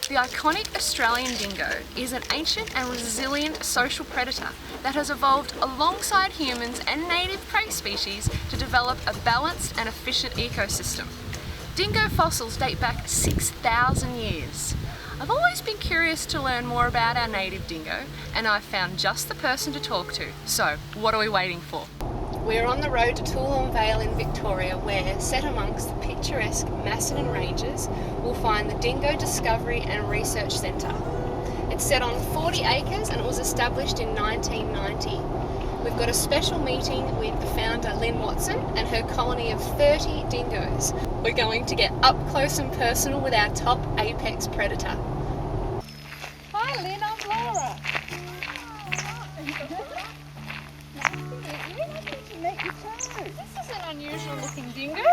The iconic Australian dingo is an ancient and resilient social predator that has evolved alongside humans and native prey species to develop a balanced and efficient ecosystem. Dingo fossils date back 6,000 years. I've always been curious to learn more about our native dingo, and I've found just the person to talk to. So, what are we waiting for? We're on the road to Toolong Vale in Victoria, where, set amongst the picturesque Macedon Ranges, we'll find the Dingo Discovery and Research Centre. It's set on 40 acres and it was established in 1990. We've got a special meeting with the founder, Lynn Watson, and her colony of 30 dingoes. We're going to get up close and personal with our top apex predator. Hi Lynn, I'm Laura. This is an unusual looking dingo.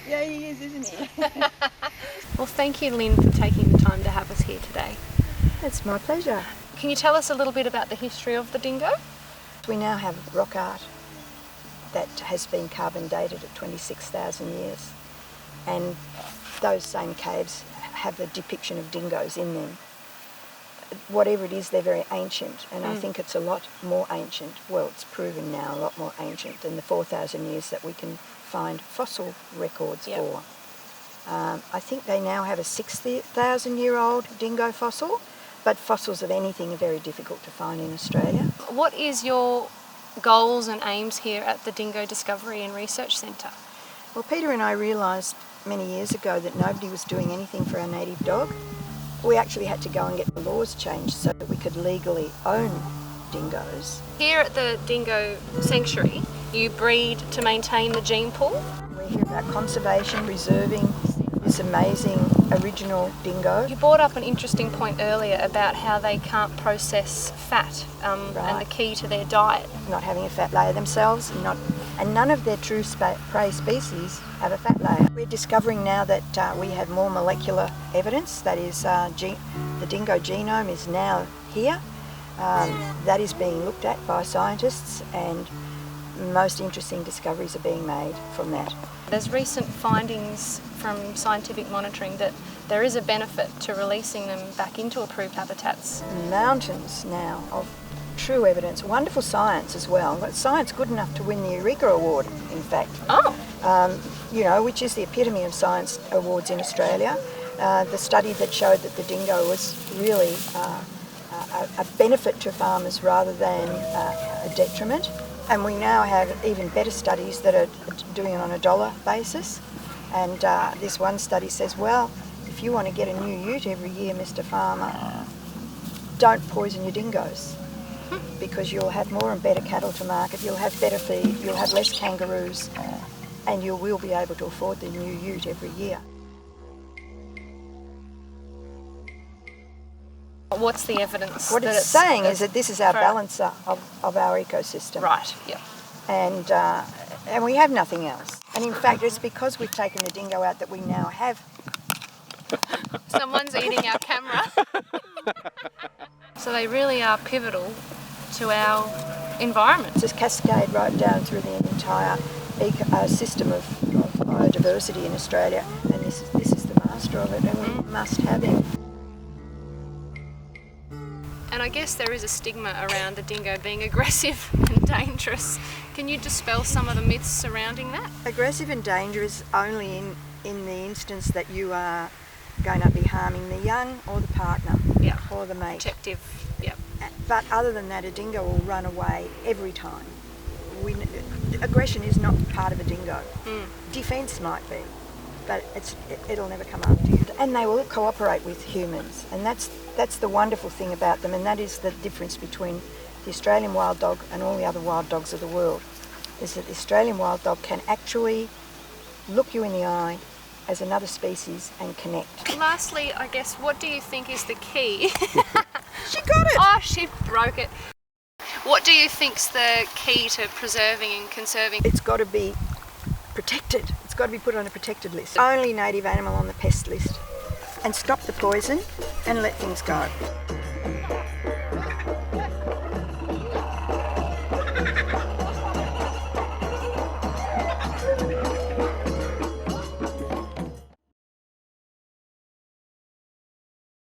Yeah, he is, isn't he? Well, thank you Lynn for taking the time to have us here today. It's my pleasure. Can you tell us a little bit about the history of the dingo? We now have rock art that has been carbon dated at 26,000 years, and those same caves have a depiction of dingoes in them. Whatever it is, they're very ancient, and I think it's a lot more ancient. Well, it's proven now a lot more ancient than the 4,000 years that we can find fossil records for. I think they now have a 6,000-year-old dingo fossil, but fossils of anything are very difficult to find in Australia. What is your goals and aims here at the Dingo Discovery and Research Centre? Well, Peter and I realised many years ago that nobody was doing anything for our native dog. We actually had to go and get the laws changed so that we could legally own dingoes. Here at the Dingo Sanctuary, you breed to maintain the gene pool. We're here about conservation, preserving this amazing original dingo. You brought up an interesting point earlier about how they can't process fat and the key to their diet. Not having a fat layer themselves, and none of their true prey species have a fat layer. We're discovering now that we have more molecular evidence, that is the dingo genome is now here. That is being looked at by scientists, and most interesting discoveries are being made from that. There's recent findings from scientific monitoring that there is a benefit to releasing them back into approved habitats. Mountains now of true evidence, wonderful science as well. Science good enough to win the Eureka Award, in fact. Which is the epitome of science awards in Australia. The study that showed that the dingo was really a benefit to farmers rather than a detriment. And we now have even better studies that are doing it on a dollar basis. And this one study says, well, if you want to get a new ute every year, Mr. Farmer, don't poison your dingoes, because you'll have more and better cattle to market, you'll have better feed, you'll have less kangaroos, and you will be able to afford the new ute every year. What's the evidence? What it's saying is that this is our balancer of our ecosystem. Right, yeah. And we have nothing else. And in fact, it's because we've taken the dingo out that we now have... Someone's eating our camera. So they really are pivotal to our environment. It's a cascade right down through the entire system of biodiversity in Australia, and this is the master of it, and we must have him. And I guess there is a stigma around the dingo being aggressive and dangerous. Can you dispel some of the myths surrounding that? Aggressive and dangerous only in the instance that you are going to be harming the young or the partner or the mate. Protective, yeah. But other than that, a dingo will run away every time. Aggression is not part of a dingo. Defence might be, but it'll never come after you. And they will cooperate with humans, and that's the wonderful thing about them, and that is the difference between the Australian wild dog and all the other wild dogs of the world, is that the Australian wild dog can actually look you in the eye as another species and connect. Lastly, I guess, what do you think is the key? She got it! Oh, she broke it. What do you think's the key to preserving and conserving? It's got to be protected. It's got to be put on a protected list. Only native animal on the pest list. And stop the poison and let things go.